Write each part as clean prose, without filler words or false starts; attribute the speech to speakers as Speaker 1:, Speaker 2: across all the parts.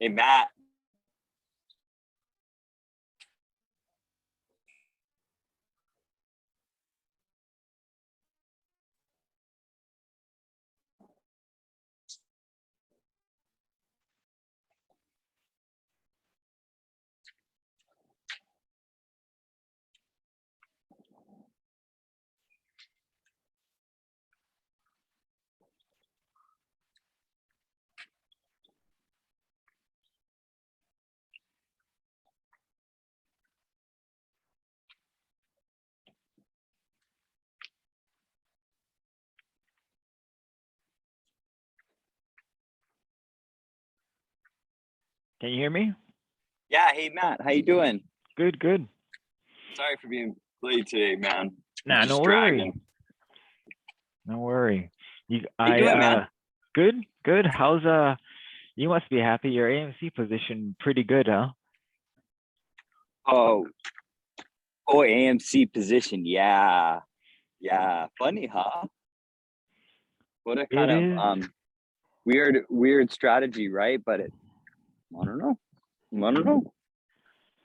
Speaker 1: Hey, Matt.
Speaker 2: Can you hear me?
Speaker 1: Yeah, hey, Matt. How you doing?
Speaker 2: Good, good.
Speaker 1: Sorry for being late today, man.
Speaker 2: Nah, no
Speaker 1: Just
Speaker 2: worry.
Speaker 1: dragging.
Speaker 2: No worry. You,
Speaker 1: How you
Speaker 2: I,
Speaker 1: doing, man?
Speaker 2: good, good. You must be happy. Your AMC position pretty good, huh?
Speaker 1: Oh, AMC position. Yeah. Yeah. Funny, huh? What a
Speaker 2: It
Speaker 1: kind of
Speaker 2: is.
Speaker 1: weird strategy, right? But I don't know. I don't know.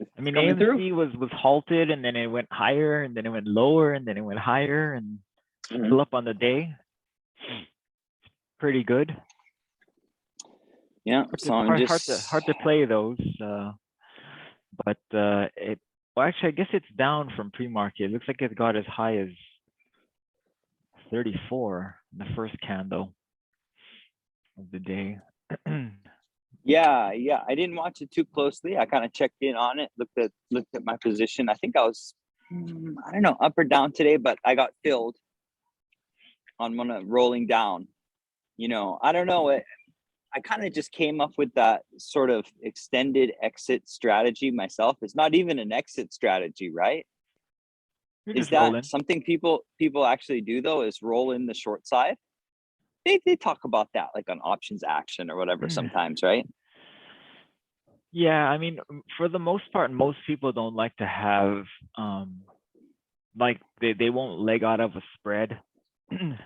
Speaker 2: I
Speaker 1: It's
Speaker 2: mean,
Speaker 1: coming through.
Speaker 2: AMC was halted, and then it went higher, and then it went lower, and then it went higher, and
Speaker 1: Mhm.
Speaker 2: still up on the day. Pretty good.
Speaker 1: Yeah.
Speaker 2: Hard to
Speaker 1: So I'm
Speaker 2: hard, hard to
Speaker 1: just,
Speaker 2: hard to play those. But it. Well, actually, I guess it's down from pre-market. It looks like it got as high as 34 in the first candle of the day.
Speaker 1: yeah. I didn't watch it too closely. I kind of checked in on it, looked at my position. I think I was, I don't know, up or down today, but I got filled on one of rolling down. I don't know. I kind of just came up with that sort of extended exit strategy myself. It's not even an exit strategy, right?
Speaker 2: You're
Speaker 1: Is
Speaker 2: just
Speaker 1: that
Speaker 2: rolling.
Speaker 1: something people actually do though? Is roll in the short side? They talk about that like on options action or whatever sometimes, right?
Speaker 2: Yeah, I mean, for the most part, most people don't like to have like they won't leg out of a spread.
Speaker 1: Mm,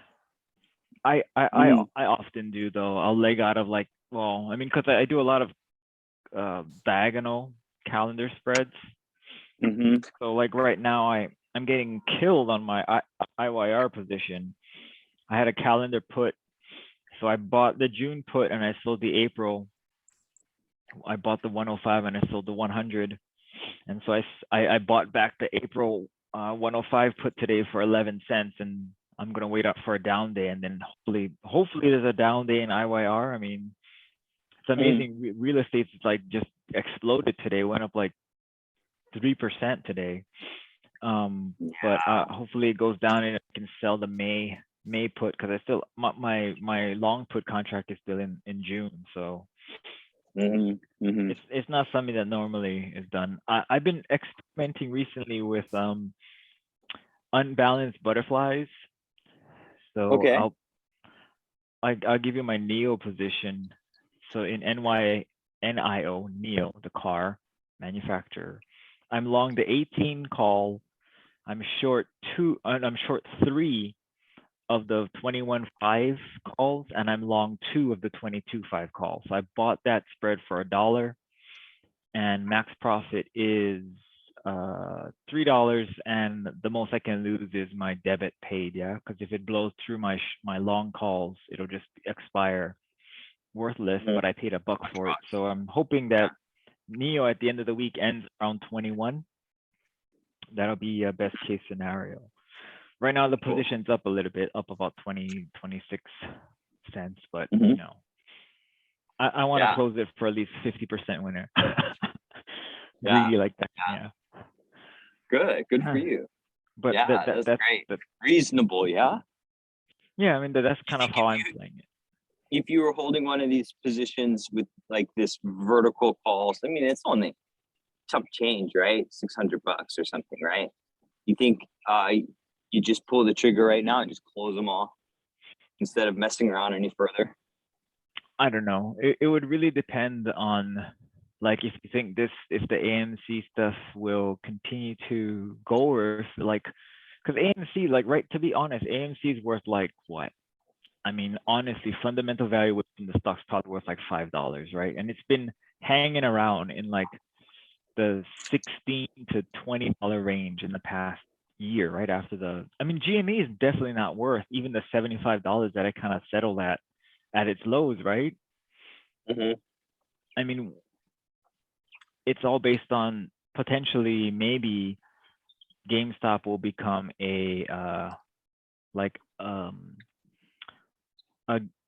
Speaker 2: I often do though. I'll leg out of like, well, I mean, because I do a lot of diagonal calendar spreads.
Speaker 1: mm-hmm.
Speaker 2: So like right now, I'm getting killed on my IYR position. I had a calendar put, so I bought the June put and I sold the April. I bought the 105 and I sold the 100. And so I bought back the April 105 put today for 11 cents, and I'm gonna wait up for a down day, and then hopefully there's a down day in IYR. I mean, it's
Speaker 1: Mm,
Speaker 2: amazing. Real estate's like just exploded today, went up like 3% today. But
Speaker 1: yeah.
Speaker 2: hopefully it goes down and I can sell the May put, because I still my long put contract is still in June, so
Speaker 1: Mm-hmm. Mm-hmm.
Speaker 2: it's not something that normally is done. I've been experimenting recently with unbalanced butterflies. So
Speaker 1: Okay.
Speaker 2: I'll give you my Neo position. So in NIO Neo, the car manufacturer, I'm long the 18 call. I'm short two. I'm short three of the 21.5 calls, and I'm long two of the 22.5 calls. So I bought that spread for $1, and max profit is $3, and the most I can lose is my debit paid. Yeah, because if it blows through my long calls, it'll just expire worthless,
Speaker 1: Mm-hmm.
Speaker 2: but I paid $1 for it. So I'm hoping
Speaker 1: Yeah.
Speaker 2: that Neo at the end of the week ends around 21. That'll be a best case scenario. Right now the
Speaker 1: Cool.
Speaker 2: position's up a little bit, up about 26 cents, but
Speaker 1: Mm-hmm.
Speaker 2: I want to
Speaker 1: Yeah.
Speaker 2: close it for at least 50% winner.
Speaker 1: Yeah.
Speaker 2: Greedy like that, yeah.
Speaker 1: Good for you.
Speaker 2: But
Speaker 1: Yeah,
Speaker 2: that that
Speaker 1: that's
Speaker 2: that's
Speaker 1: great.
Speaker 2: that
Speaker 1: Reasonable, yeah.
Speaker 2: yeah, I mean that's
Speaker 1: You
Speaker 2: kind of
Speaker 1: think
Speaker 2: how I'm playing it.
Speaker 1: if you were holding one of these positions with like this vertical calls, I mean, it's only chump change, right? $600 or something, right? You think you just pull the trigger right now and just close them all instead of messing around any further?
Speaker 2: I don't know. It would really depend on, like, if you think if the AMC stuff will continue to go, or if like, because AMC, like, right, to be honest, AMC is worth like what? I mean, honestly, fundamental valuation, the stock's probably worth like $5, right? And it's been hanging around in like the $16 to $20 range in the past year, right after the. I mean, GME is definitely not worth even the $75 that I kind of settled at its lows, right?
Speaker 3: Mhm.
Speaker 2: I mean, it's all based on potentially maybe GameStop will become a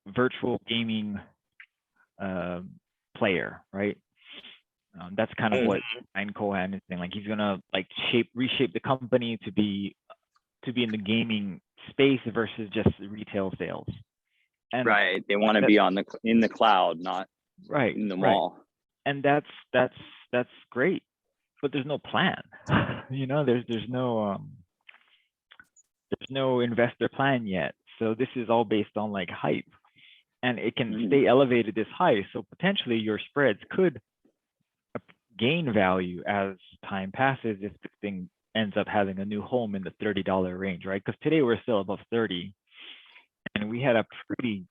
Speaker 2: virtual gaming player, right? That's kind of what Ryan Cohen is saying. Like he's gonna like reshape the company to be in the gaming space versus just retail sales. And
Speaker 1: Right. They want to be in the cloud, not
Speaker 2: right
Speaker 1: in the
Speaker 2: right.
Speaker 1: mall.
Speaker 2: And that's great, but there's no plan. You know, there's no investor plan yet. So this is all based on like hype, and it can stay elevated this high. So potentially your spreads could gain value as time passes if the thing ends up having a new home in the $30 range, right? Because today we're still above 30, and we had a pretty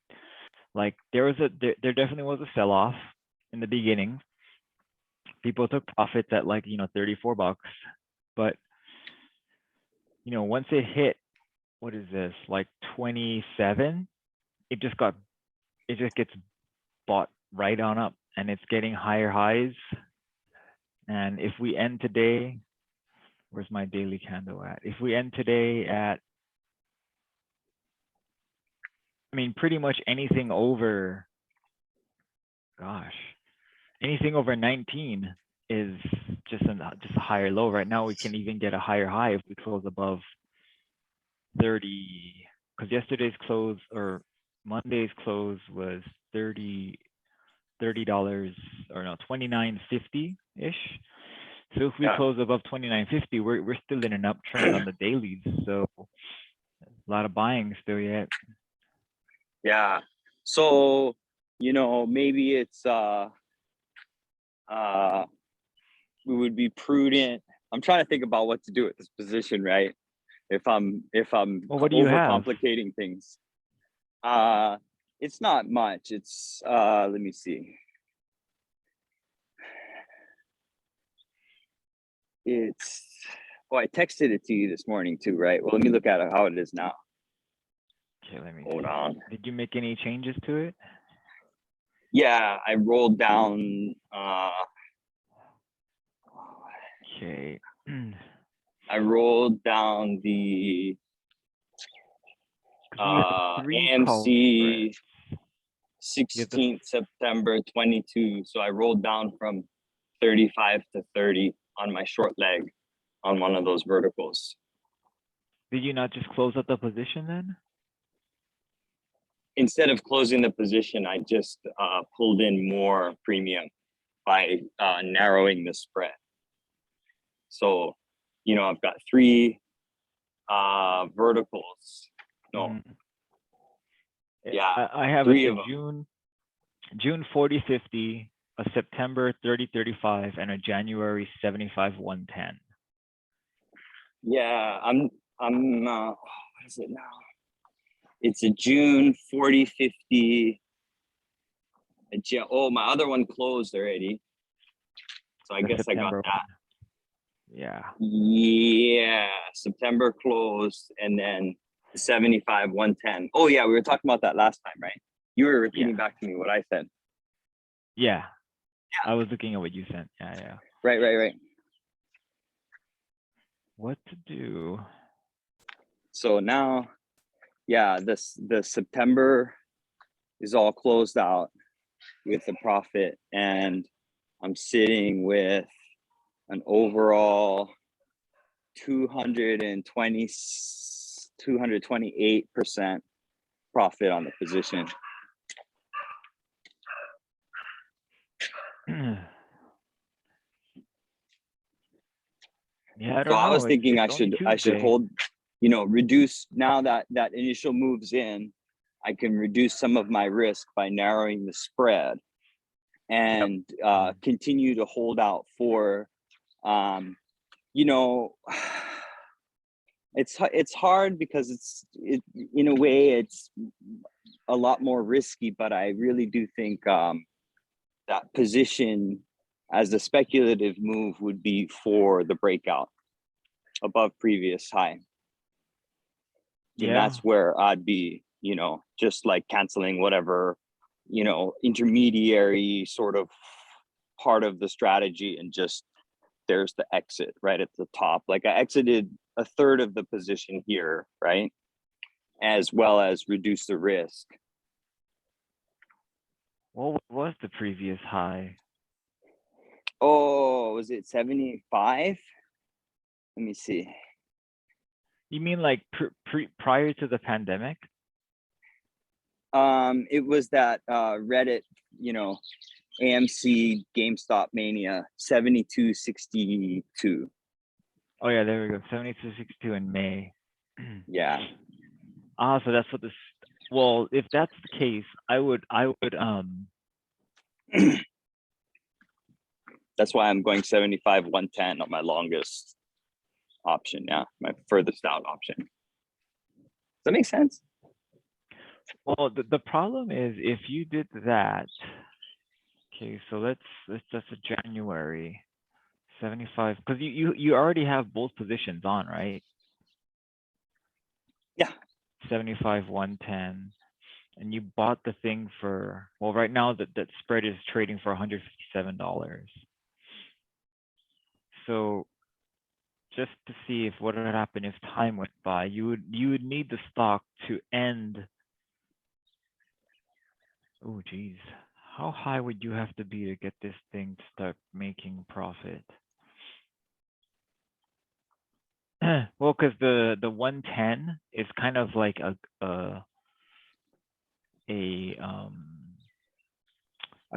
Speaker 2: like there definitely was a sell-off in the beginning. People took profits at like $34, but once it hit, what is this, like 27, it just gets bought right on up, and it's getting higher highs. And if we end today, where's my daily candle at? If we end today at, I mean, pretty much anything over, anything over 19 is just a higher low. Right now, we can even get a higher high if we close above 30, because yesterday's close or Monday's close was $30 or no, 29.50 ish. So if we close above 29.50, we're still in an uptrend on the dailies. So a lot of buying still yet.
Speaker 1: Yeah. So, maybe it's we would be prudent. I'm trying to think about what to do with this position, right? If I'm
Speaker 2: Well, what do you have?
Speaker 1: overcomplicating things. It's not much. It's let me see. I texted it to you this morning too, right? Well, let me look at how it is now.
Speaker 2: Okay, let me
Speaker 1: Hold on.
Speaker 2: Did you make any changes to it?
Speaker 1: Yeah, I rolled down
Speaker 2: okay.
Speaker 1: I rolled down the AMC 16th September 22. So I rolled down from 35 to 30 on my short leg on one of those verticals.
Speaker 2: Did you not just close up the position then?
Speaker 1: Instead of closing the position, I just pulled in more premium by narrowing the spread. So, I've got 3 verticals. No. Yeah.
Speaker 2: I have
Speaker 1: 3
Speaker 2: a
Speaker 1: of them.
Speaker 2: June 40-50, a September 30-35, and a January 75-110.
Speaker 1: Yeah, I'm what is it now? It's a June 40-50. My other one closed already. So I guess
Speaker 2: September
Speaker 1: I got that.
Speaker 2: Yeah.
Speaker 1: Yeah, September closed, and then the 75-110. Oh yeah, we were talking about that last time, right? You were repeating back to me what I said.
Speaker 2: Yeah. I was looking at what you sent. Yeah.
Speaker 1: Right.
Speaker 2: What to do?
Speaker 1: So now, the September is all closed out with the profit, and I'm sitting with an overall 228% profit on the position.
Speaker 2: Yeah, I don't
Speaker 1: so
Speaker 2: know.
Speaker 1: I was thinking I should hold, reduce now that initial moves in. I can reduce some of my risk by narrowing the spread, and continue to hold out for, it's hard because in a way it's a lot more risky, but I really do think that that position as a speculative move would be for the breakout above previous high. And
Speaker 2: Yeah.
Speaker 1: that's where I'd be, just like canceling whatever, intermediary sort of part of the strategy, and just there's the exit right at the top. Like I exited a third of the position here, right? As well as reduce the risk.
Speaker 2: What was the previous high?
Speaker 1: Oh, was it 75? Let me see.
Speaker 2: You mean like prior to the pandemic?
Speaker 1: It was that Reddit, AMC GameStop mania, 72.62.
Speaker 2: Oh yeah, there we go. 72.62 in May.
Speaker 1: Yeah.
Speaker 2: So that's what this. Well, if that's the case, I would
Speaker 1: That's why I'm going 75 110 on my longest option. Yeah, my furthest out option. Does that make sense?
Speaker 2: Well, the problem is if you did that. Okay, so that's a January 75, because you already have both positions on, right?
Speaker 1: Yeah.
Speaker 2: 75 110, and you bought the thing for, well, right now that spread is trading for $157. So just to see if what would happen if time went by, you would need the stock to end. Oh geez, how high would you have to be to get this thing to start making profit? Well, because the 110 is kind of like a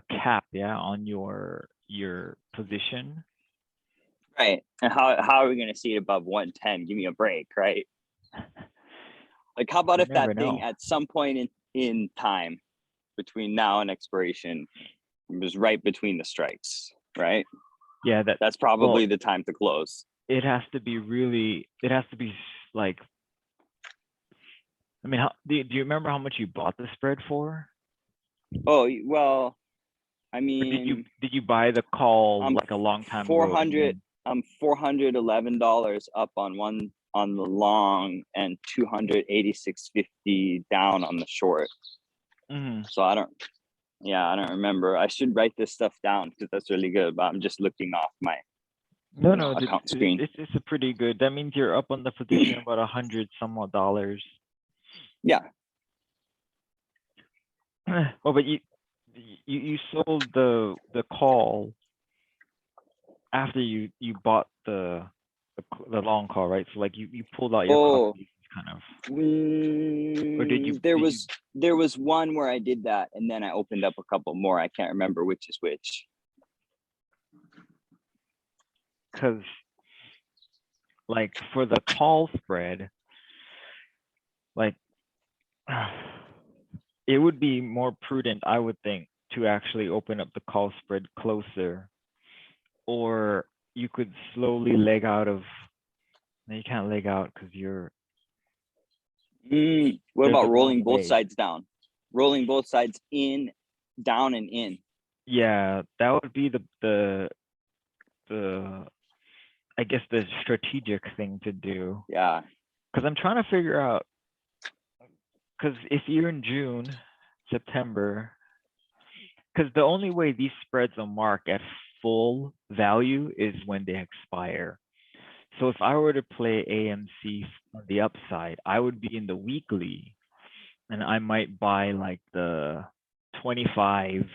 Speaker 2: cap, yeah, on your position.
Speaker 1: Right. And how are we going to see it above 110? Give me a break, right? Like, how about
Speaker 2: You
Speaker 1: if
Speaker 2: never
Speaker 1: that thing
Speaker 2: know.
Speaker 1: at some point in time between now and expiration was right between the strikes, right?
Speaker 2: Yeah,
Speaker 1: that's probably the time to close.
Speaker 2: It has to be like, I mean, do you remember how much you bought the spread for?
Speaker 1: Oh, well, I mean,
Speaker 2: did you buy the call
Speaker 1: I'm
Speaker 2: like a long time ago?
Speaker 1: 400. I'm $411 up on the long and 286.50 down on the short.
Speaker 2: Mm-hmm.
Speaker 1: So I don't remember. I should write this stuff down because that's really good. But I'm just looking off my account screen.
Speaker 2: It's a pretty good. That means you're up on the position about $100 some odd dollars.
Speaker 1: Yeah.
Speaker 2: Well, but you sold the call after you bought the long call, right? So like you pulled out your call kind of. Or did you?
Speaker 1: There was one where I did that, and then I opened up a couple more. I can't remember which is which.
Speaker 2: Because like for the call spread, like it would be more prudent, I would think, to actually open up the call spread closer, or you could slowly leg out of. No, you can't leg out because you're.
Speaker 1: What about rolling both sides down? Rolling both sides in, down, and in.
Speaker 2: Yeah, that would be the I guess the strategic thing to do.
Speaker 1: Yeah.
Speaker 2: Because I'm trying to figure out, because if you're in June, September, because the only way these spreads will mark at full value is when they expire. So if I were to play AMC on the upside, I would be in the weekly, and I might buy like the 25.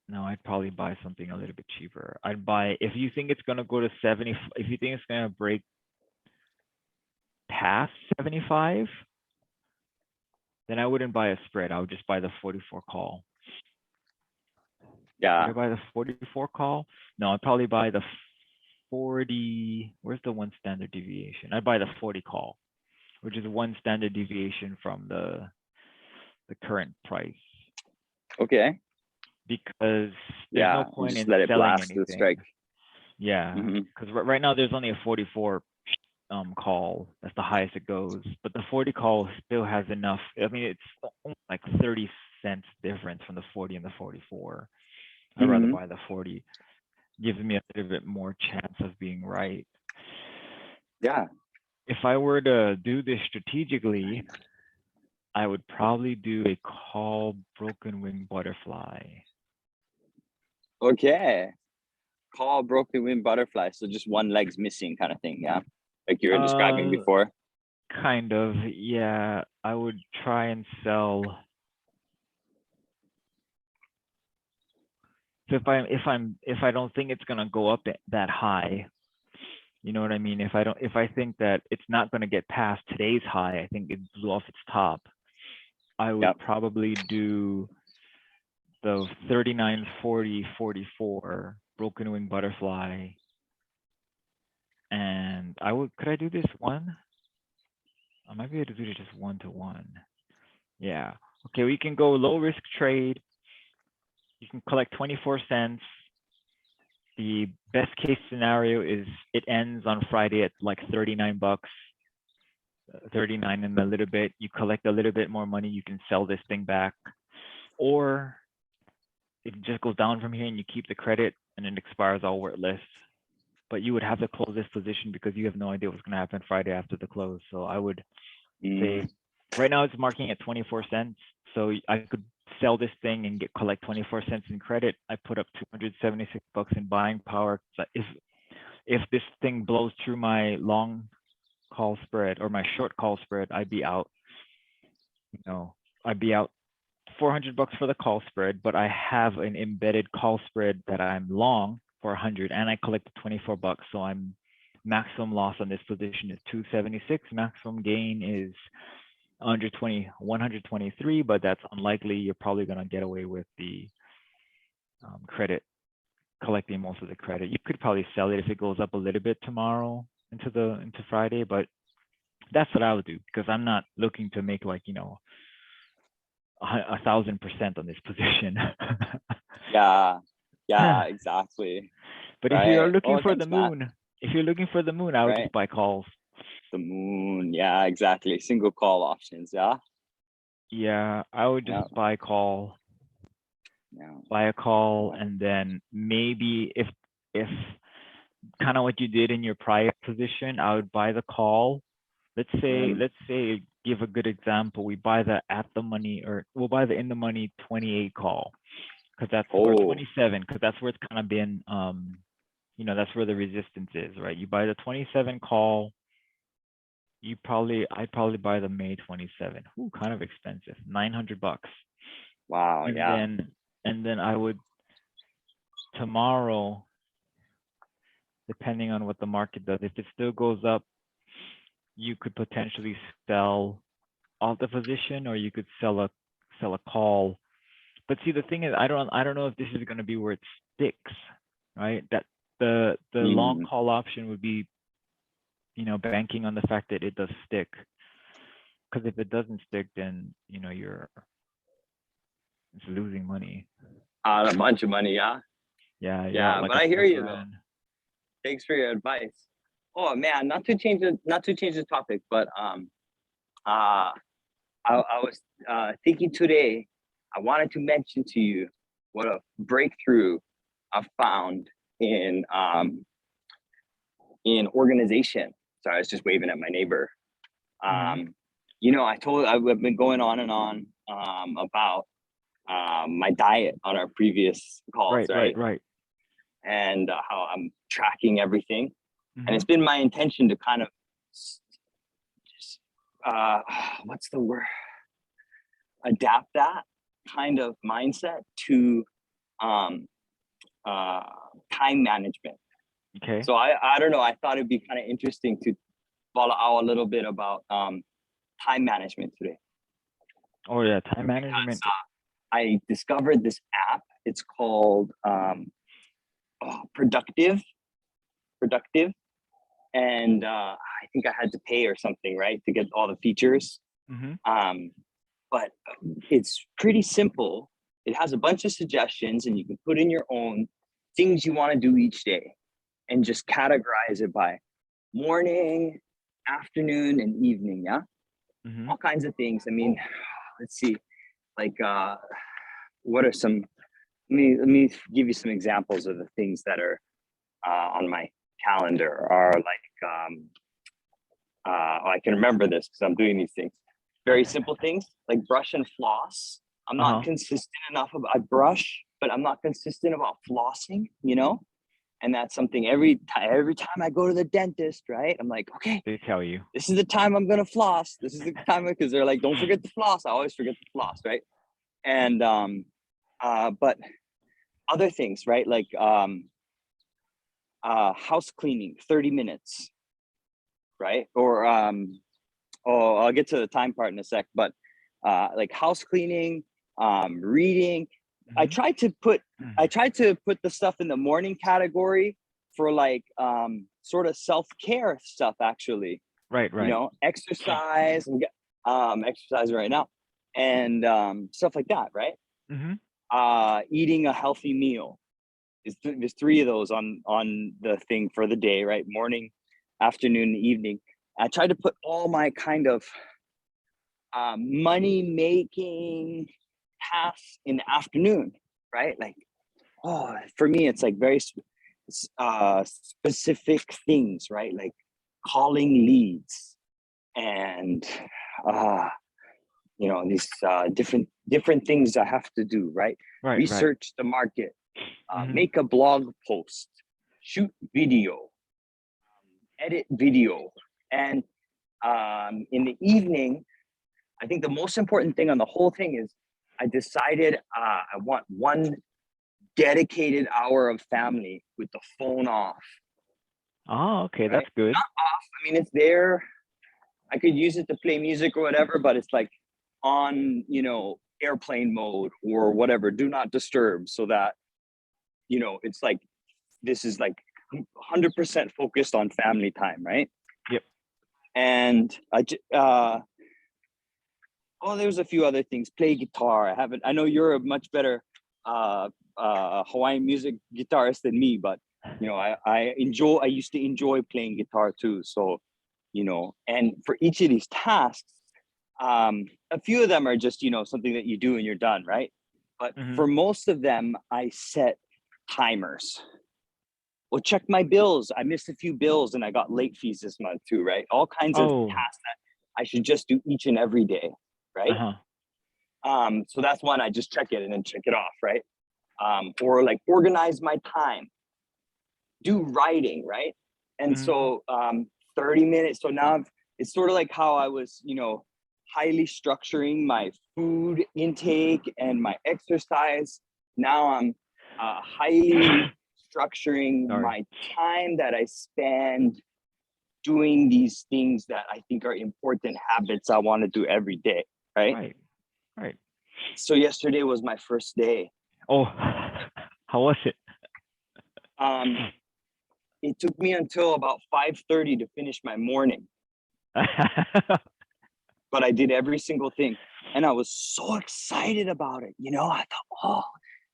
Speaker 2: No, I'd probably buy something a little bit cheaper. I'd buy, if you think it's gonna go to 70, if you think it's gonna break past 75, then I wouldn't buy a spread. I would just buy the 44 call.
Speaker 1: Yeah.
Speaker 2: Would I buy the 44 call? No, I'd probably buy the 40. Where's the one standard deviation? I'd buy the 40 call, which is one standard deviation from the current price.
Speaker 1: Okay.
Speaker 2: Because there's no point in
Speaker 1: let it
Speaker 2: selling
Speaker 1: blast
Speaker 2: anything.
Speaker 1: The strike.
Speaker 2: Yeah, because right now there's only a 44 call. That's the highest it goes. But the 40 call still has enough. I mean, it's like 30 cents difference from the 40 and the 44. I'd rather
Speaker 1: Hmm.
Speaker 2: buy the 40. Gives me a little bit more chance of being right.
Speaker 1: Yeah.
Speaker 2: If I were to do this strategically, I would probably do a call broken wing butterfly.
Speaker 1: Okay. Call broken wing butterfly. So just one leg's missing kind of thing. Yeah. Like you were describing
Speaker 2: Uh,
Speaker 1: before.
Speaker 2: kind of, yeah. I would try and sell. So if I don't think it's gonna go up that high, you know what I mean? If I think that it's not gonna get past today's high, I think it blew off its top. I would
Speaker 1: Yep.
Speaker 2: probably do the 39, 40, 44 broken wing butterfly. And could I do this one? I might be able to do it just 1-to-1. Yeah. Okay, we can go low risk trade. You can collect 24 cents. The best case scenario is it ends on Friday at like 39 bucks, 39 and a little bit. You collect a little bit more money, you can sell this thing back. Or it just goes down from here and you keep the credit and it expires all worthless. But you would have to close this position because you have no idea what's going to happen Friday after the close. So I would say right now it's marking at 24 cents. So I could sell this thing and collect 24 cents in credit. I put up 276 bucks in buying power. So if this thing blows through my long call spread or my short call spread, I'd be out. I'd be out 400 bucks for the call spread, but I have an embedded call spread that I'm long for 100 and I collected 24 bucks. So I'm maximum loss on this position is 276. Maximum gain is 123, but that's unlikely. You're probably going to get away with the credit, collecting most of the credit. You could probably sell it if it goes up a little bit tomorrow into Friday, but that's what I would do because I'm not looking to make 1,000% on this position.
Speaker 1: Yeah. Yeah, exactly.
Speaker 2: But if you're
Speaker 1: Right.
Speaker 2: looking
Speaker 1: Oh,
Speaker 2: for the
Speaker 1: thanks, Matt.
Speaker 2: moon, I would
Speaker 1: Right.
Speaker 2: just buy calls.
Speaker 1: The moon. Yeah, exactly. Single call options. Yeah.
Speaker 2: Yeah, I would just buy call.
Speaker 1: Yeah.
Speaker 2: Buy a call, and then maybe if kind of what you did in your prior position, I would buy the call. Let's say give a good example. We buy the at the money, or we'll buy the in the money 28 call because that's or 27 because that's where it's kind of been that's where the resistance is, right? You buy the 27 call. I'd probably buy the May 27. Ooh, kind of expensive, 900 bucks.
Speaker 1: Wow. Yeah.
Speaker 2: And then I would tomorrow, depending on what the market does, if it still goes up, you could potentially sell off the position, or you could sell a call. But see, the thing is, I don't know if this is going to be where it sticks, right? That the long call option would be, banking on the fact that it does stick. Because if it doesn't stick, then it's losing money.
Speaker 1: A bunch of money. Yeah.
Speaker 2: Yeah.
Speaker 1: But I hear you though. Thanks for your advice. Oh man, not to change the topic, but I was thinking today. I wanted to mention to you what a breakthrough I found in organization. Sorry, I was just waving at my neighbor. I've been going on and on about my diet on our previous calls,
Speaker 2: Right.
Speaker 1: And how I'm tracking everything. And it's been my intention to kind of just what's the word? Adapt that kind of mindset to time management.
Speaker 2: Okay.
Speaker 1: So I don't know. I thought it'd be kind of interesting to follow out a little bit about time management today.
Speaker 2: Oh yeah, time management.
Speaker 1: Because, I discovered this app. It's called Productive, and I think I had to pay or something, right, to get all the features. But it's pretty simple. It has a bunch of suggestions, and you can put in your own things you want to do each day, and just categorize it by morning, afternoon, and evening. Yeah, all kinds of things. I mean, let's see. like what are some, let me give you some examples of the things that are on my calendar are like I can remember this because I'm doing these things. Very simple things like brush and floss. I'm not
Speaker 2: Uh-huh.
Speaker 1: consistent enough about, I brush, but I'm not consistent about flossing, and that's something every time I go to the dentist, right? I'm like, okay,
Speaker 2: They tell you.
Speaker 1: this is the time I'm gonna floss. This is the time, because they're like, don't forget to floss. I always forget to floss, right? And but other things, right? Like house cleaning, 30 minutes, right? Or I'll get to the time part in a sec, but like house cleaning, reading. I
Speaker 2: Mhm.
Speaker 1: tried to put the stuff in the morning category for like sort of self-care stuff, actually.
Speaker 2: Right, right.
Speaker 1: Exercise and get exercise right now, and stuff like that, right?
Speaker 2: Mhm.
Speaker 1: Eating a healthy meal. There's three of those on the thing for the day, right? Morning, afternoon, and evening. I tried to put all my kind of money making tasks in the afternoon, right? Like, for me, it's like very specific things, right? Like calling leads and these different things I have to do, right?
Speaker 2: Right, right.
Speaker 1: Research the market,
Speaker 2: Mhm.
Speaker 1: make a blog post, shoot video, edit video, and in the evening, I think the most important thing on the whole thing is I decided I want one dedicated hour of family with the phone off,
Speaker 2: Oh, okay,
Speaker 1: right?
Speaker 2: that's good.
Speaker 1: Not off. I mean, it's there. I could use it to play music or whatever, but it's like on, airplane mode or whatever, do not disturb, so that, it's like, this is like 100% focused on family time, right?
Speaker 2: Yep.
Speaker 1: And there's a few other things. Play guitar. I know you're a much better Hawaiian music guitarist than me, but I used to enjoy playing guitar too. So, and for each of these tasks, a few of them are just, something that you do and you're done, right? But
Speaker 2: Mhm.
Speaker 1: for most of them, I set timers. Well, check my bills. I missed a few bills and I got late fees this month too, right? All kinds of
Speaker 2: Oh.
Speaker 1: tasks that I should just do each and every day, right?
Speaker 2: Uh-huh.
Speaker 1: So that's one, I just check it and then check it off, right? Or like organize my time, do writing, right? And
Speaker 2: Mhm.
Speaker 1: so 30 minutes. So now it's sort of like how I was, highly structuring my food intake and my exercise. Now I'm highly structuring
Speaker 2: Sorry.
Speaker 1: my time that I spend doing these things that I think are important habits I want to do every day, right?
Speaker 2: Right. Right.
Speaker 1: So yesterday was my first day.
Speaker 2: Oh, how was it?
Speaker 1: Um, it took me until about 5:30 to finish my morning, but I did every single thing, and I was so excited about it. I thought, oh,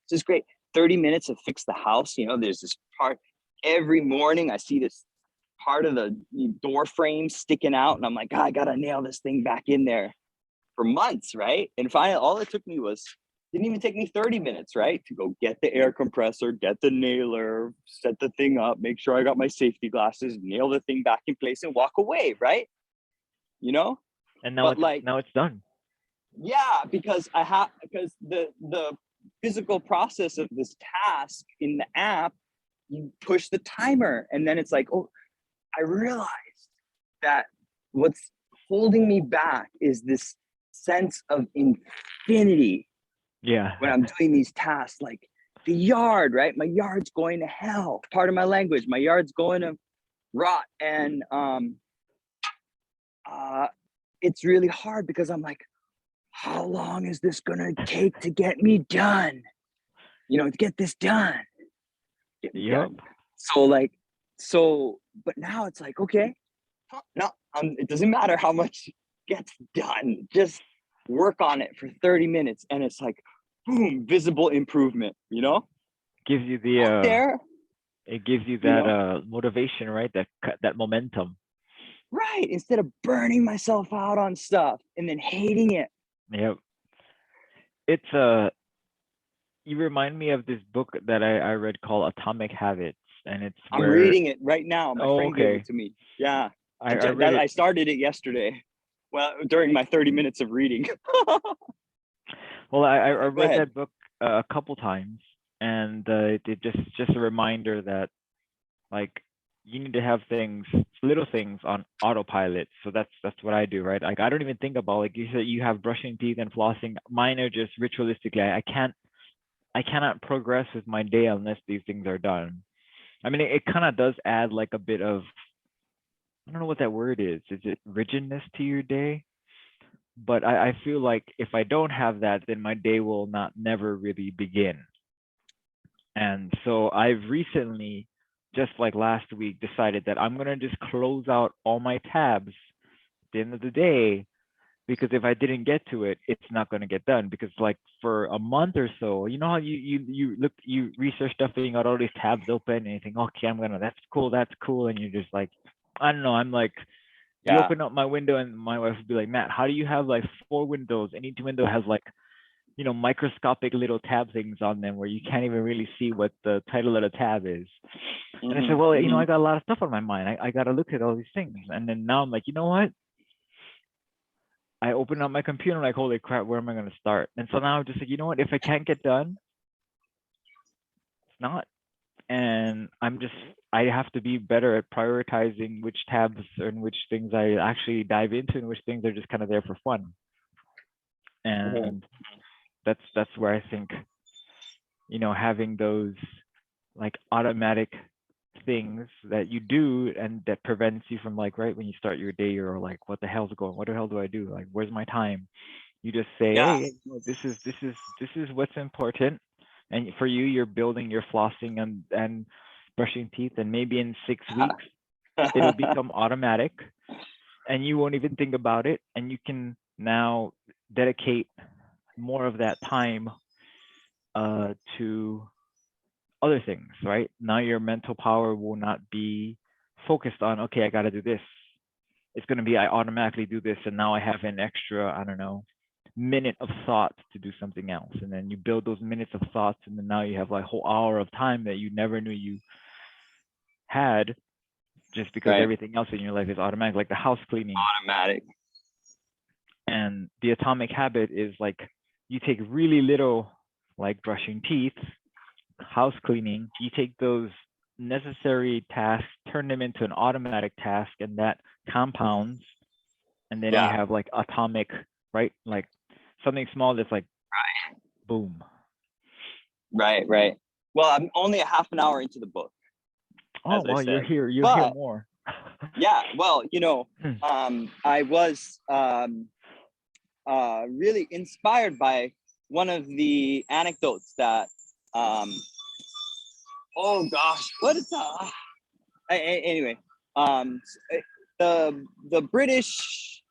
Speaker 1: this is great. 30 minutes to fix the house. There's this part every morning. I see this part of the door frame sticking out, and I'm like, I gotta nail this thing back in there for months, right? And finally, all it took me was didn't even take me 30 minutes, right? To go get the air compressor, get the nailer, set the thing up, make sure I got my safety glasses, nail the thing back in place and walk away, right? You know?
Speaker 2: And
Speaker 1: But like,
Speaker 2: now it's done.
Speaker 1: yeah, because the physical process of this task in the app, you push the timer and then it's like, oh, I realized that what's holding me back is this sense of infinity
Speaker 2: Yeah.
Speaker 1: when I'm doing these tasks, like the yard, right? My yard's going to hell. Part of my language, my yard's going to rot. And it's really hard because I'm like, how long is this gonna take to get me done? To get this done, get me
Speaker 2: Yep.
Speaker 1: done. So like, but now it's like, okay, no, it doesn't matter how much gets done. Just work on it for 30 minutes, and it's like, boom, visible improvement.
Speaker 2: Gives you the
Speaker 1: Out there,
Speaker 2: it gives you
Speaker 1: you
Speaker 2: that
Speaker 1: know,
Speaker 2: motivation, right? That momentum.
Speaker 1: right? Instead of burning myself out on stuff and then hating it.
Speaker 2: Yep. it's you remind me of this book that I read called Atomic Habits, and it's
Speaker 1: I'm
Speaker 2: where
Speaker 1: reading it right now. My
Speaker 2: oh
Speaker 1: friend gave it
Speaker 2: okay,
Speaker 1: to me. Yeah,
Speaker 2: I read it.
Speaker 1: I started it yesterday. Well, during my 30 minutes of reading.
Speaker 2: Well, I
Speaker 1: Go
Speaker 2: read
Speaker 1: ahead.
Speaker 2: that book a couple times, and it just a reminder that like you need to have things, little things on autopilot. So that's what I do, right? Like I don't even think about, like you said, you have brushing teeth and flossing. Mine are just ritualistically. I cannot progress with my day unless these things are done. I mean, it kind of does add like a bit of, I don't know what that word is. Is it rigidness to your day? But I feel like if I don't have that, then my day will not never really begin. And so I've recently, just like last week, decided that I'm gonna just close out all my tabs at the end of the day, because if I didn't get to it, it's not gonna get done. Because like for a month or so, you know how you look, you research stuff and you got all these tabs open and you think, okay, I'm gonna, that's cool, and you're just like, I don't know, I'm like, you
Speaker 1: Yeah.
Speaker 2: open up my window and my wife would be like, Matt, how do you have like four windows and each window has like, microscopic little tab things on them where you can't even really see what the title of the tab is. And I
Speaker 1: Hmm.
Speaker 2: said, well,
Speaker 1: Hmm.
Speaker 2: I got a lot of stuff on my mind. I got to look at all these things. And then now I'm like, you know what? I open up my computer and I'm like, holy crap, where am I going to start? And so now I'm just like, you know what? If I can't get done, it's not. And I have to be better at prioritizing which tabs and which things I actually dive into and which things are just kind of there for fun.
Speaker 1: Hmm.
Speaker 2: And that's where I think, having those like automatic things that you do and that prevents you from, like, right when you start your day, you're like, what the hell do I do, like where's my time? You just say,
Speaker 1: Yeah.
Speaker 2: hey, this is what's important. And for you, you're building your flossing and brushing teeth, and maybe in 6 weeks it'll become automatic and you won't even think about it, and you can now dedicate more of that time to other things, right? Now your mental power will not be focused on, okay, I got to do this. It's going to be, I automatically do this. And now I have an extra, I don't know, minute of thought to do something else. And then you build those minutes of thoughts. And then now you have like a whole hour of time that you never knew you had, just because
Speaker 1: Right.
Speaker 2: everything else in your life is automatic, like the house cleaning.
Speaker 1: Automatic.
Speaker 2: And the atomic habit is like, you take really little, like brushing teeth, house cleaning, you take those necessary tasks, turn them into an automatic task, and that compounds. And then you
Speaker 1: Yeah.
Speaker 2: have like atomic, right? Like something small that's like, boom.
Speaker 1: Right. Right. Well, I'm only a half an hour into the book,
Speaker 2: Oh,
Speaker 1: as I
Speaker 2: well, you're
Speaker 1: said.
Speaker 2: here. You'll hear
Speaker 1: But
Speaker 2: more.
Speaker 1: yeah, well, I was really inspired by one of the anecdotes that oh gosh, what is anyway, um the British,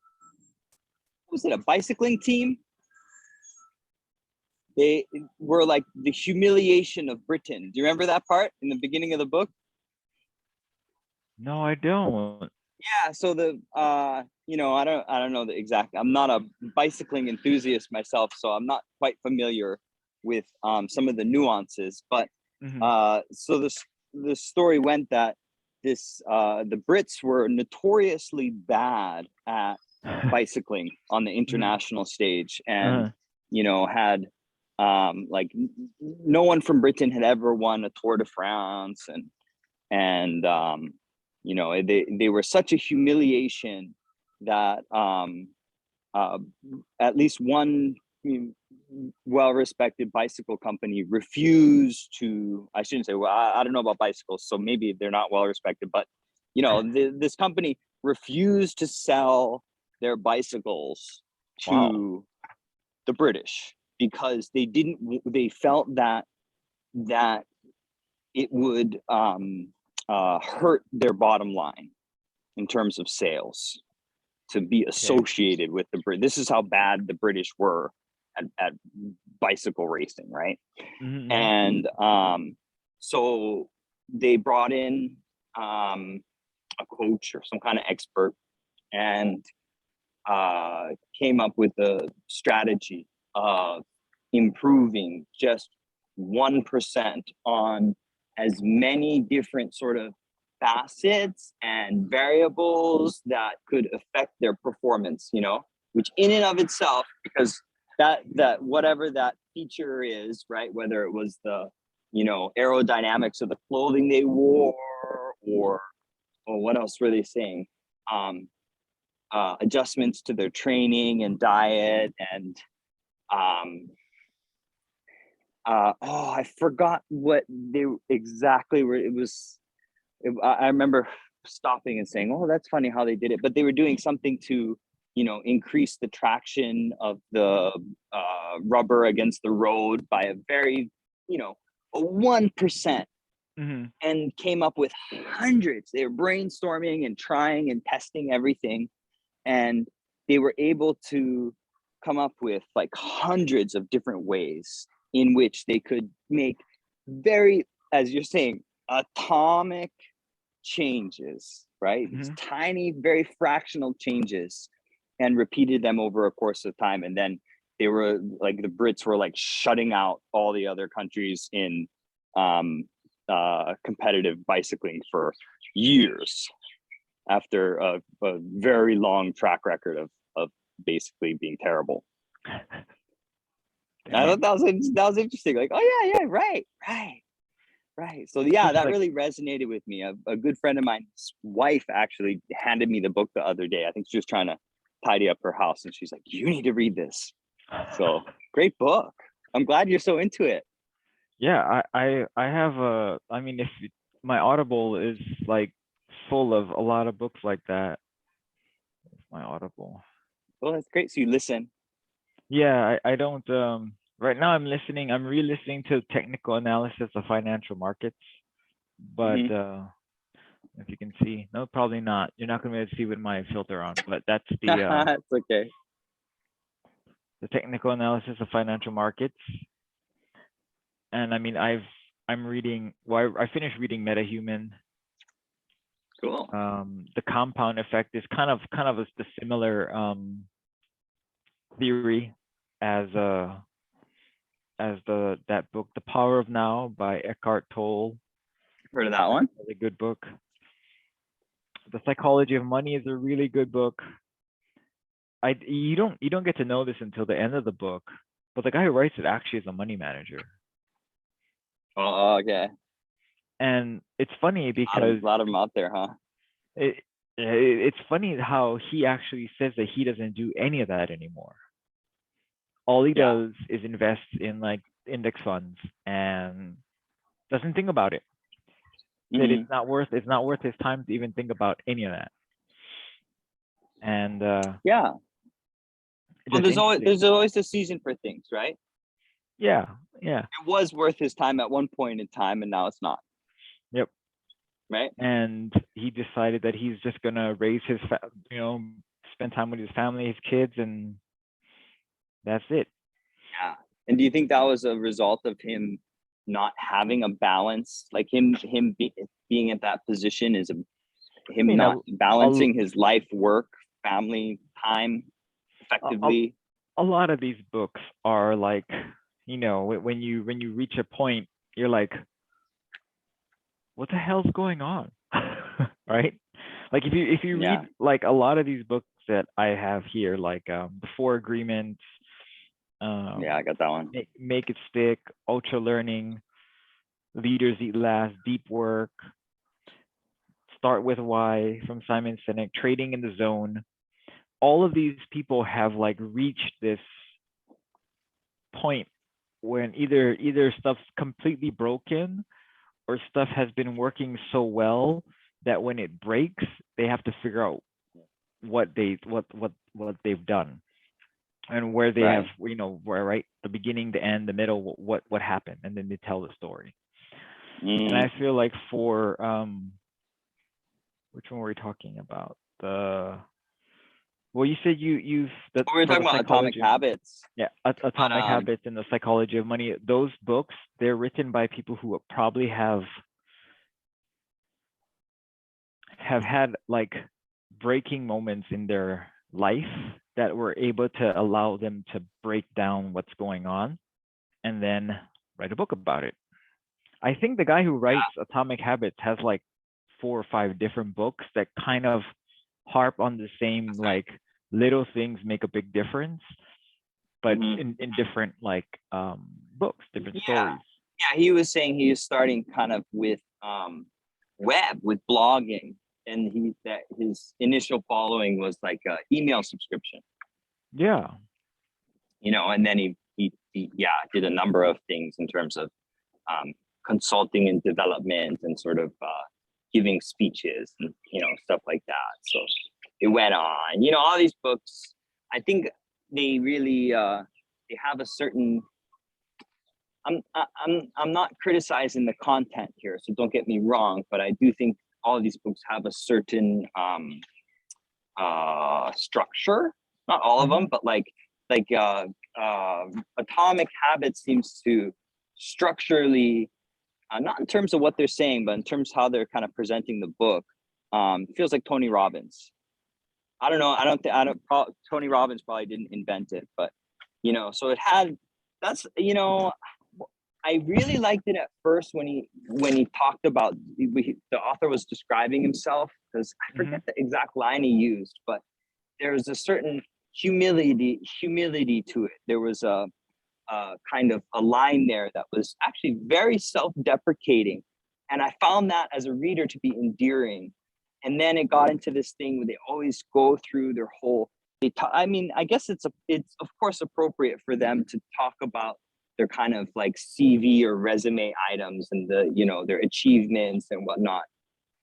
Speaker 1: was it a bicycling team? They were like the humiliation of Britain. Do you remember that part in the beginning of the book?
Speaker 2: No, I don't.
Speaker 1: Yeah, so the I don't know the exact, I'm not a bicycling enthusiast myself, so I'm not quite familiar with some of the nuances, but
Speaker 2: Hmm.
Speaker 1: so the story went that the Brits were notoriously bad at bicycling on the
Speaker 2: Hmm.
Speaker 1: international stage, and
Speaker 2: Uh,
Speaker 1: had like no one from Britain had ever won a Tour de France, and they were such a humiliation that uh, at least one well-respected bicycle company refused to, I shouldn't say, well, I don't know about bicycles, so maybe they're not well-respected, but this company refused to sell their bicycles
Speaker 2: wow.
Speaker 1: to the British because they felt that it would hurt their bottom line in terms of sales to be
Speaker 2: Okay.
Speaker 1: associated with the Brit. This is how bad the British were at bicycle racing, right?
Speaker 2: Hmm.
Speaker 1: And so they brought in a coach or some kind of expert and came up with a strategy of improving just 1% on as many different sort of facets and variables that could affect their performance, which in and of itself, because that whatever that feature is, right, whether it was the aerodynamics of the clothing they wore, or what else were they saying, adjustments to their training and diet, and I forgot what they exactly were. I remember stopping and saying, "Oh, that's funny how they did it," but they were doing something to, increase the traction of the rubber against the road by a very, a 1%, and came up with hundreds. They were brainstorming and trying and testing everything, and they were able to come up with like hundreds of different ways in which they could make very, as you're saying, atomic changes, right? These tiny, very fractional changes, and repeated them over a course of time. And then they were like, the Brits were like shutting out all the other countries in competitive bicycling for years, after a very long track record of basically being terrible. I thought that was interesting. Like, oh yeah, right. So yeah, that really resonated with me. A good friend of mine's wife actually handed me the book the other day. I think she was trying to tidy up her house, and she's like, "You need to read this." So great book. I'm glad you're so into it.
Speaker 2: Yeah, I have I mean, if my Audible is like full of a lot of books like that. My Audible.
Speaker 1: Well, that's great. So you listen.
Speaker 2: Yeah, I don't right now I'm re-listening to technical analysis of financial markets. But if you can see, no, probably not. You're not gonna be able to see with my filter on, but that's the
Speaker 1: It's okay.
Speaker 2: The technical analysis of financial markets. And I mean, I finished reading MetaHuman.
Speaker 1: Cool.
Speaker 2: The compound effect is kind of the similar theory as that book, The Power of Now by Eckhart Tolle.
Speaker 1: Heard of that one?
Speaker 2: Really good book. The Psychology of Money is a really good book. You don't get to know this until the end of the book, but the guy who writes it actually is a money manager.
Speaker 1: Oh, okay.
Speaker 2: And it's funny because
Speaker 1: a lot of them out there, huh?
Speaker 2: It's funny how he actually says that he doesn't do any of that anymore. All he does is invest in like index funds and doesn't think about it. That it's not worth his time to even think about any of that. And
Speaker 1: yeah. Well, there's always a season for things, right?
Speaker 2: Yeah.
Speaker 1: It was worth his time at one point in time, and now it's not.
Speaker 2: Yep.
Speaker 1: Right.
Speaker 2: And he decided that he's just gonna raise his, spend time with his family, his kids, and that's it.
Speaker 1: Yeah. And do you think that was a result of him not having a balance, like him being at that position is him not balancing his life, work, family time effectively?
Speaker 2: A lot of these books are like, when you reach a point, you're like, what the hell's going on? Right? Like if you read like a lot of these books that I have here, like the 4 Agreements,
Speaker 1: I got that one.
Speaker 2: Make It Stick, Ultra Learning, Leaders Eat Last, Deep Work, Start With Why from Simon Sinek, Trading in the Zone. All of these people have like reached this point when either stuff's completely broken or stuff has been working so well that when it breaks, they have to figure out what they've done and where they have, where, right, the beginning, the end, the middle, what happened, and then they tell the story. And I feel like for which one were we talking about? Well, you said we
Speaker 1: were talking about Atomic Habits.
Speaker 2: Yeah, Atomic Habits and The Psychology of Money. Those books, they're written by people who probably have had like breaking moments in their life that were able to allow them to break down what's going on and then write a book about it. I think the guy who writes Atomic Habits has like 4 or 5 different books that kind of harp on the same like little things make a big difference, but in different like books, different stories.
Speaker 1: Yeah, he was saying he was starting kind of with web, with blogging, and that his initial following was like a email subscription.
Speaker 2: Yeah.
Speaker 1: And then he did a number of things in terms of consulting and development and sort of giving speeches and stuff like that. So it went on. All these books, I think they really they have a certain. I'm not criticizing the content here, so don't get me wrong, but I do think all of these books have a certain structure. Not all of them, but like Atomic Habits seems to structurally, not in terms of what they're saying, but in terms of how they're kind of presenting the book, feels like Tony Robbins. I don't know. Tony Robbins probably didn't invent it, but so it had. That's I really liked it at first when he talked about the author was describing himself, because I forget the exact line he used, but there was a certain humility to it. There was a kind of a line there that was actually very self-deprecating, and I found that as a reader to be endearing. And then it got into this thing where they always go through their whole. I guess it's of course appropriate for them to talk about their kind of like CV or resume items and their achievements and whatnot.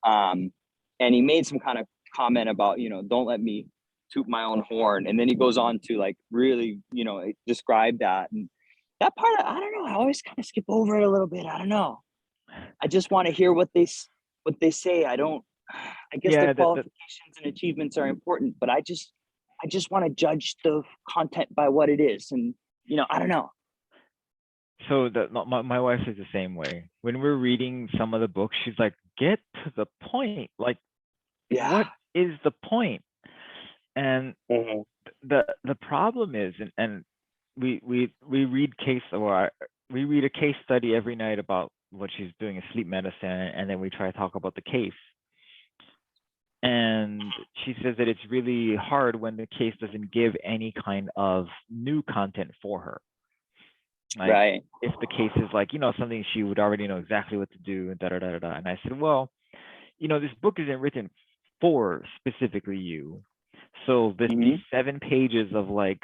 Speaker 1: And he made some kind of comment about don't let me toot my own horn, and then he goes on to like really describe that, and that part I don't know, I always kind of skip over it a little bit. I don't know, I just want to hear what they say. I guess their qualifications and achievements are important, but I just want to judge the content by what it is, and I don't know.
Speaker 2: So my wife is the same way. When we're reading some of the books, she's like, "Get to the point. Like, what is the point?" And the problem is, and we read we read a case study every night about what she's doing in sleep medicine, and then we try to talk about the case. And she says that it's really hard when the case doesn't give any kind of new content for her. Like,
Speaker 1: right.
Speaker 2: If the case is like, something she would already know exactly what to do, and And I said, well, this book isn't written for specifically you. So these 7 pages of like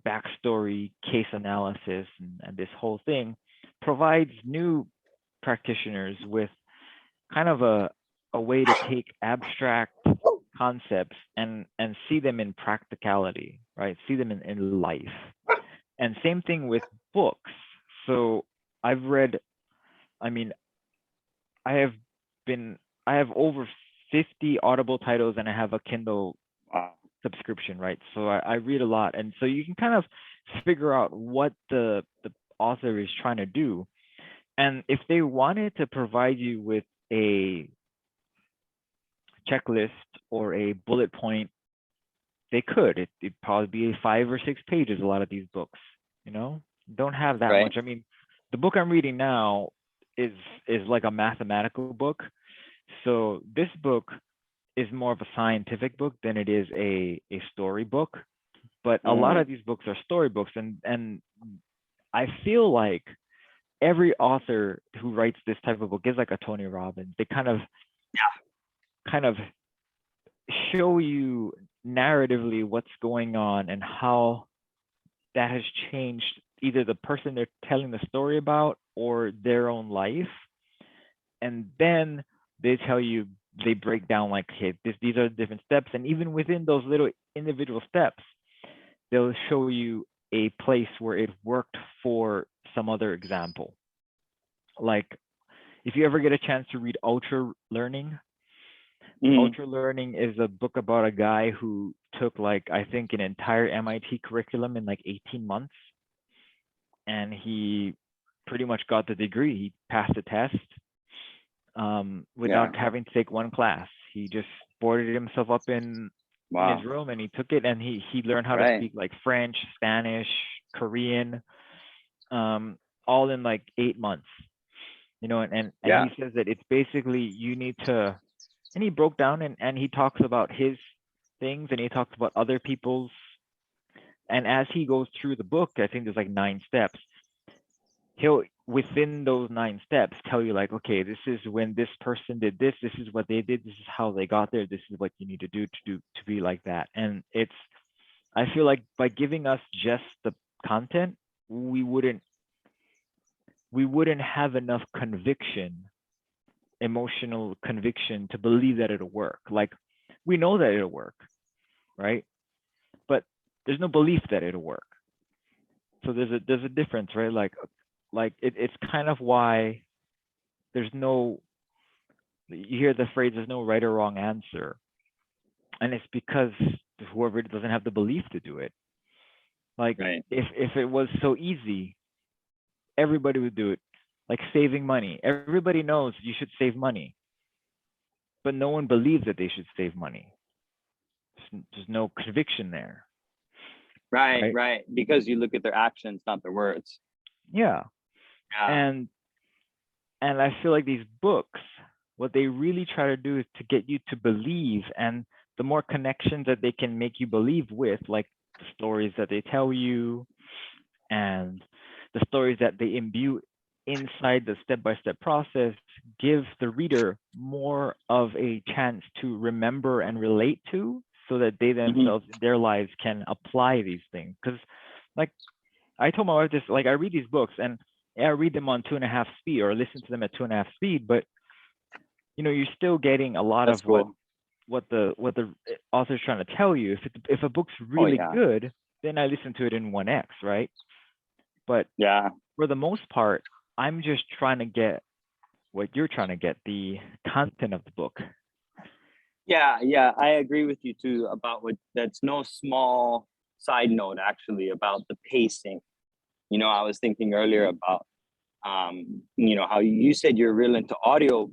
Speaker 2: backstory, case analysis, and this whole thing provides new practitioners with kind of a way to take abstract concepts and see them in practicality, right? See them in life. And same thing with books. So I've read, I have over 50 Audible titles, and I have a Kindle subscription, right? So I read a lot. And so you can kind of figure out what the author is trying to do. And if they wanted to provide you with a checklist or a bullet point, they could. It'd probably be 5 or 6 pages, a lot of these books, don't have that much. I mean, the book I'm reading now is like a mathematical book. So this book is more of a scientific book than it is a story book. But a lot of these books are storybooks, and I feel like every author who writes this type of book is like a Tony Robbins. They kind of show you narratively what's going on and how that has changed either the person they're telling the story about or their own life. And then they tell you, they break down like, okay, these are the different steps. And even within those little individual steps, they'll show you a place where it worked for some other example. Like if you ever get a chance to read Ultra Learning, Ultra Learning is a book about a guy who took like, I think, an entire MIT curriculum in like 18 months. And he pretty much got the degree. He passed the test without having to take one class. He just boarded himself up in his room, and he took it, and he learned how to speak like French, Spanish, Korean. all in like 8 months. You know, and
Speaker 1: Yeah.
Speaker 2: he says that it's basically you need to, and he broke down and he talks about his things and he talks about other people's, and as he goes through the book, I think there's like 9 steps. He'll within those 9 steps tell you like, okay, this is when this person did this, this is what they did, this is how they got there, this is what you need to do to be like that. And it's, I feel like by giving us just the content, we wouldn't have enough conviction, emotional conviction to believe that it'll work. Like we know that it'll work, right? But there's no belief that it'll work. So there's a difference, right? Like it's kind of why there's no, you hear the phrase there's no right or wrong answer, and it's because whoever doesn't have the belief to do it. Like
Speaker 1: Right.
Speaker 2: if it was so easy, everybody would do it. Like saving money, everybody knows you should save money, but no one believes that they should save money. There's no conviction there,
Speaker 1: Right.
Speaker 2: right?
Speaker 1: Right. Because you look at their actions, not their words.
Speaker 2: Yeah.
Speaker 1: Yeah.
Speaker 2: And I feel like these books, what they really try to do is to get you to believe, and the more connections that they can make you believe with, like the stories that they tell you and the stories that they imbue inside the step-by-step process, give the reader more of a chance to remember and relate to, so that they themselves in their lives can apply these things. Because like I told my wife this, like I read these books and I read them on 2.5 speed or listen to them at 2.5 speed, but you know, you're still getting a lot
Speaker 1: That's
Speaker 2: of
Speaker 1: cool.
Speaker 2: what the author's trying to tell you. If a book's
Speaker 1: Oh
Speaker 2: really
Speaker 1: yeah.
Speaker 2: good, then I listen to it in 1x, right? But
Speaker 1: Yeah.
Speaker 2: for the most part, I'm just trying to get what you're trying to get, the content of the book.
Speaker 1: Yeah. Yeah. I agree with you too about what that's no small side note actually about the pacing. You know, I was thinking earlier about you know, how you said you're real into audio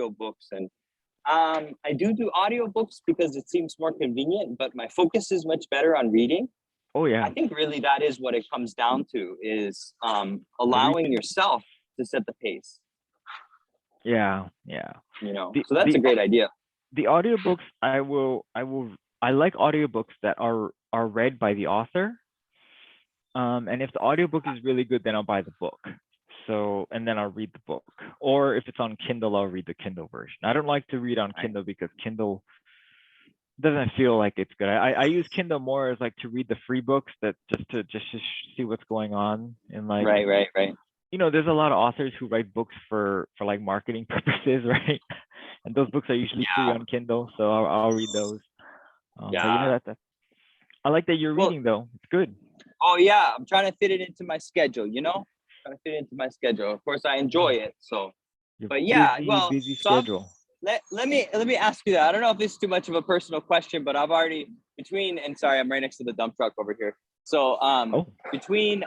Speaker 1: books, and I do audiobooks because it seems more convenient, but my focus is much better on reading.
Speaker 2: Oh
Speaker 1: I
Speaker 2: yeah,
Speaker 1: think really that is what it comes down to is
Speaker 2: the
Speaker 1: allowing
Speaker 2: reading.
Speaker 1: yourself to set the pace,
Speaker 2: Yeah, yeah.
Speaker 1: you know.
Speaker 2: The
Speaker 1: So that's
Speaker 2: the
Speaker 1: a great idea.
Speaker 2: the audiobooks, I like audiobooks that are read by the author. And if the audiobook is really good, then I'll buy the book. So, and then I'll read the book. Or if it's on Kindle, I'll read the Kindle version. I don't like to read on
Speaker 1: Right.
Speaker 2: Kindle because Kindle doesn't feel like it's good. I use Kindle more as like to read the free books, that just to see what's going on. And like,
Speaker 1: Right, right, right.
Speaker 2: you know, there's a lot of authors who write books for like marketing purposes, right? And those books are usually free
Speaker 1: Yeah.
Speaker 2: on Kindle, so I'll read those. But yeah,
Speaker 1: Yeah.
Speaker 2: I like that you're
Speaker 1: Well,
Speaker 2: reading though. It's good.
Speaker 1: oh yeah, I'm trying to fit it into my schedule, you know? Trying to fit it into my schedule. Of course I enjoy it. So,
Speaker 2: Your
Speaker 1: but yeah,
Speaker 2: busy,
Speaker 1: well,
Speaker 2: busy
Speaker 1: so
Speaker 2: schedule.
Speaker 1: let me ask you that. I don't know if it's too much of a personal question, but I've already between and sorry, I'm right next to the dump truck over here. So
Speaker 2: Oh,
Speaker 1: between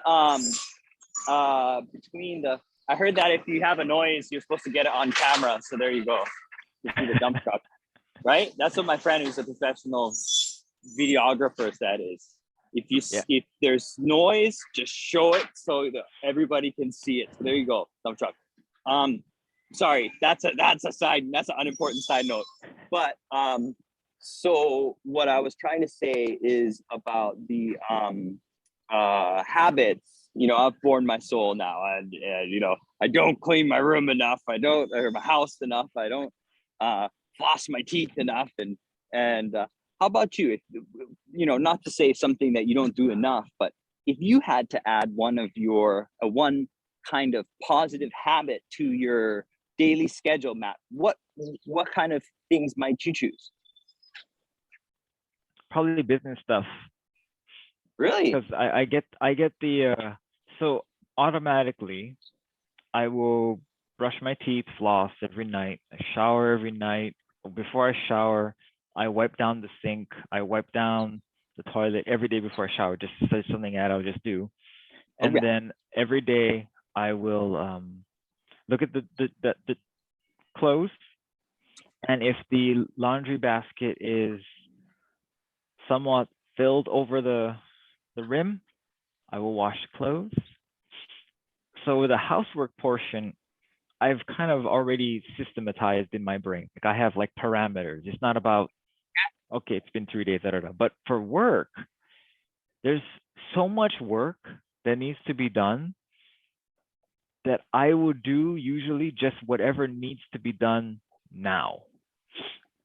Speaker 1: between the I heard that if you have a noise, you're supposed to get it on camera. So there you go. You see the dump truck, right? That's what my friend who's a professional videographer said is
Speaker 2: yeah.
Speaker 1: if there's noise, just show it so that everybody can see it. So there you go, dump truck. Um, sorry, that's an unimportant side note. But so what I was trying to say is about the habits. You know, I've born my soul now, and you know, I don't clean my room enough. I don't, or my house enough. I don't floss my teeth enough, and how about you? If, you know, not to say something that you don't do enough, but if you had to add one of your one kind of positive habit to your daily schedule, Matt, what kind of things might you choose?
Speaker 2: Probably business stuff,
Speaker 1: Really?
Speaker 2: because I get the so automatically I will brush my teeth, floss every night, I shower every night. Before I shower, I wipe down the sink, I wipe down the toilet every day before I shower, just so something that I'll just do.
Speaker 1: Oh
Speaker 2: And
Speaker 1: yeah.
Speaker 2: then every day I will look at the clothes, and if the laundry basket is somewhat filled over the rim, I will wash clothes. So the housework portion, I've kind of already systematized in my brain. Like I have like parameters. It's not about, okay, it's been 3 days, da, da, da. But for work, there's so much work that needs to be done that I would do usually just whatever needs to be done now.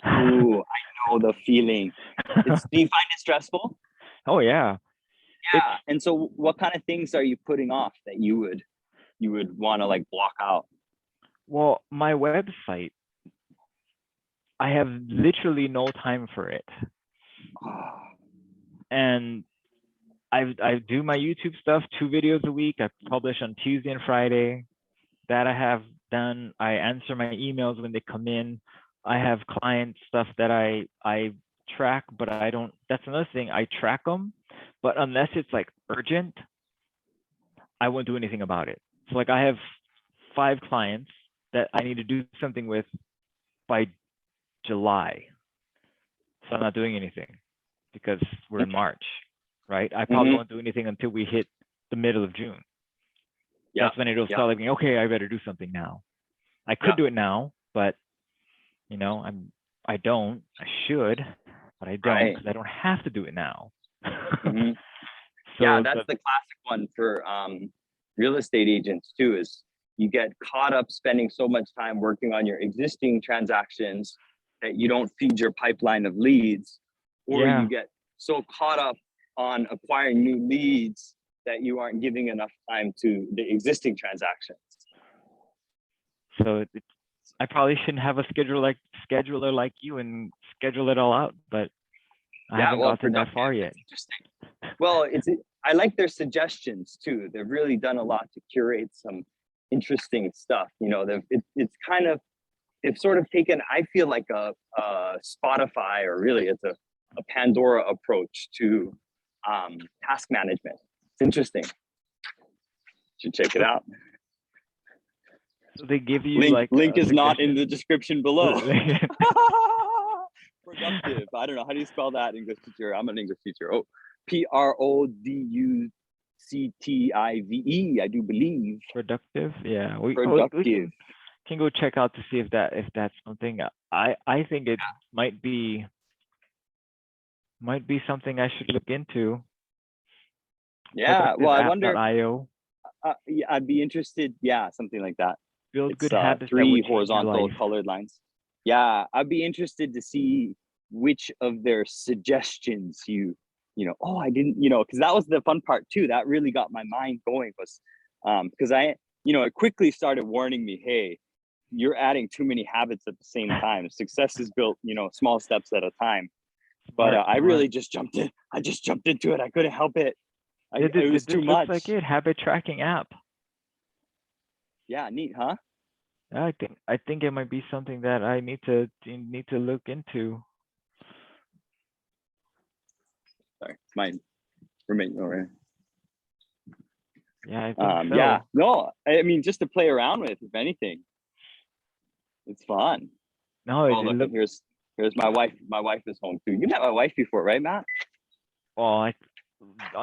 Speaker 1: Ooh, I know the feeling. Do you find it stressful?
Speaker 2: Oh yeah.
Speaker 1: Yeah. And so what kind of things are you putting off that you would want to like block out?
Speaker 2: Well, my website, I have literally no time for it. And I do my YouTube stuff, 2 videos a week. I publish on Tuesday and Friday. That I have done. I answer my emails when they come in. I have client stuff that I track, but I don't. That's another thing. I track them, but unless it's like urgent, I won't do anything about it. So like I have 5 clients that I need to do something with by July. So I'm not doing anything because we're in March, right? I probably won't do anything until we hit the middle of June.
Speaker 1: Yeah.
Speaker 2: That's when it'll start like, okay, I better do something now. I could do it now, but you know, I don't. I should, but I don't because I don't have to do it now.
Speaker 1: So yeah, that's the classic one for real estate agents too, is you get caught up spending so much time working on your existing transactions that you don't feed your pipeline of leads, or you get so caught up on acquiring new leads that you aren't giving enough time to the existing transactions.
Speaker 2: So I probably shouldn't have a scheduler like you and schedule it all out, but I haven't gotten that far yet.
Speaker 1: Well, I like their suggestions too. They've really done a lot to curate some interesting stuff. You know, they've sort of taken, I feel like a Spotify, or really it's a Pandora approach to task management. It's interesting. You should check it out.
Speaker 2: So they give you
Speaker 1: link is not in the description below. Productive. I don't know. How do you spell that, English teacher? I'm an English teacher. Oh, Productive. I do believe.
Speaker 2: Productive. Yeah.
Speaker 1: Productive.
Speaker 2: Can go check out to see if that's something. I think it might be something I should look into.
Speaker 1: Yeah. Well, I wonder.
Speaker 2: .io.
Speaker 1: Yeah, I'd be interested. Yeah, something like that.
Speaker 2: Build good habits.
Speaker 1: 3 horizontal colored lines. Yeah, I'd be interested to see which of their suggestions you know. Oh, I didn't, because that was the fun part too. That really got my mind going, was because it quickly started warning me, hey, you're adding too many habits at the same time. Success is built, small steps at a time. But I really just jumped in. I just jumped into it. I couldn't help it. It was too much.
Speaker 2: Looks like it. Habit tracking app.
Speaker 1: Yeah, neat, huh?
Speaker 2: I think it might be something that I need to look into.
Speaker 1: Sorry, my roommate over here.
Speaker 2: Yeah, I think so.
Speaker 1: Yeah, no, I mean, just to play around with, if anything. It's fun.
Speaker 2: No,
Speaker 1: look, here's my wife. My wife is home too. You met my wife before, right, Matt?
Speaker 2: Well,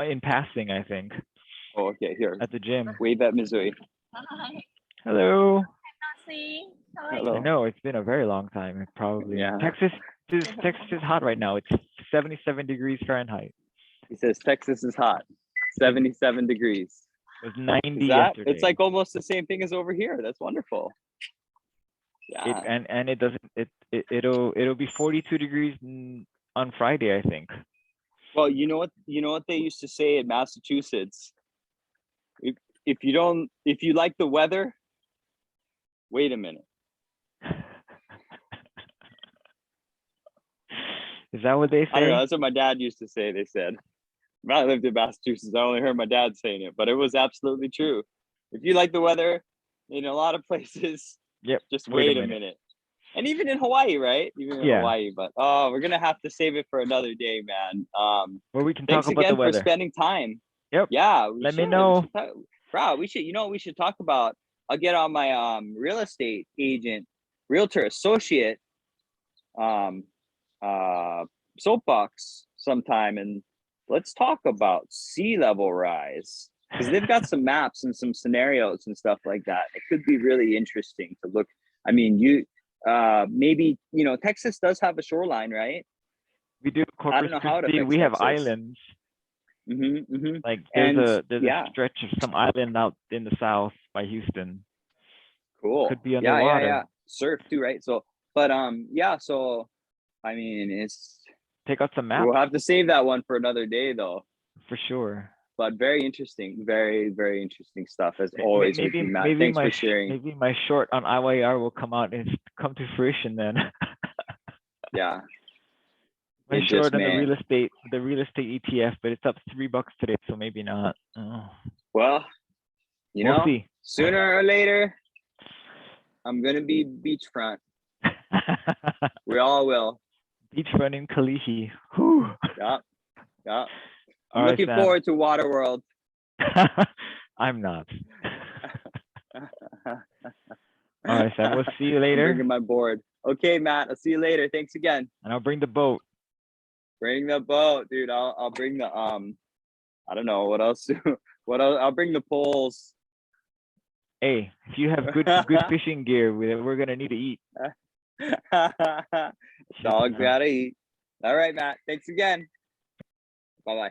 Speaker 2: in passing, I think.
Speaker 1: Oh, okay. Here
Speaker 2: at the gym.
Speaker 1: Wave at Missouri.
Speaker 3: Hi.
Speaker 2: Hello.
Speaker 1: Hello.
Speaker 2: I know it's been a very long time. Probably.
Speaker 1: Yeah.
Speaker 2: Texas is hot right now. It's 77 degrees Fahrenheit.
Speaker 1: He says Texas is hot. 77 degrees.
Speaker 2: It was 90 yesterday.
Speaker 1: It's like almost the same thing as over here. That's wonderful. Yeah.
Speaker 2: And it doesn't. It'll be 42 degrees on Friday, I think.
Speaker 1: Well, you know what they used to say in Massachusetts. If you like the weather, wait a minute.
Speaker 2: Is that what they say?
Speaker 1: I don't know. That's what my dad used to say. They said, when I lived in Massachusetts, I only heard my dad saying it, but it was absolutely true. If you like the weather in a lot of places, just wait a minute. And even in Hawaii, right? Even in Hawaii, but we're gonna have to save it for another day, man.
Speaker 2: Well, we can
Speaker 1: thanks
Speaker 2: talk about
Speaker 1: again
Speaker 2: the weather.
Speaker 1: for spending time.
Speaker 2: Yep.
Speaker 1: Yeah.
Speaker 2: Let me know.
Speaker 1: We should. You know what we should talk about? I'll get on my real estate agent, realtor associate, soapbox sometime, and let's talk about sea level rise. because they've got some maps and some scenarios and stuff like that. It could be really interesting to look. I mean, maybe, Texas does have a shoreline, right?
Speaker 2: We do
Speaker 1: I
Speaker 2: Corpus
Speaker 1: don't know how it
Speaker 2: Christi.
Speaker 1: affects
Speaker 2: We have
Speaker 1: Texas.
Speaker 2: islands. Like
Speaker 1: And
Speaker 2: there's a stretch of some island out in the south by Houston.
Speaker 1: cool.
Speaker 2: Could be
Speaker 1: Yeah,
Speaker 2: underwater.
Speaker 1: surf too, right? So, but yeah. So, I mean,
Speaker 2: Take out some maps
Speaker 1: we'll have to save that one for another day, though.
Speaker 2: for sure.
Speaker 1: But very interesting, very, very interesting stuff as always with you, Matt. Thanks for sharing.
Speaker 2: Maybe my short on IYR will come out and come to fruition then.
Speaker 1: Yeah.
Speaker 2: My
Speaker 1: It
Speaker 2: short
Speaker 1: just
Speaker 2: on
Speaker 1: may.
Speaker 2: the real estate ETF, but it's up $3 today, so maybe not. Oh.
Speaker 1: Well,
Speaker 2: We'll see.
Speaker 1: sooner or later, I'm gonna be beachfront. We all will.
Speaker 2: Beachfront in Kalihi. Whew.
Speaker 1: Yeah.
Speaker 2: All
Speaker 1: I'm
Speaker 2: right,
Speaker 1: looking
Speaker 2: Sam.
Speaker 1: forward to Waterworld.
Speaker 2: I'm not. All right, Sam. We'll see you later.
Speaker 1: I'm bringing my board. Okay, Matt. I'll see you later. Thanks again.
Speaker 2: And I'll bring the boat.
Speaker 1: Bring the boat, dude. I'll bring the I don't know what else. What else? I'll bring the poles.
Speaker 2: Hey, if you have good fishing gear, we're gonna need to eat.
Speaker 1: Dogs gotta eat. All right, Matt. Thanks again. Bye bye.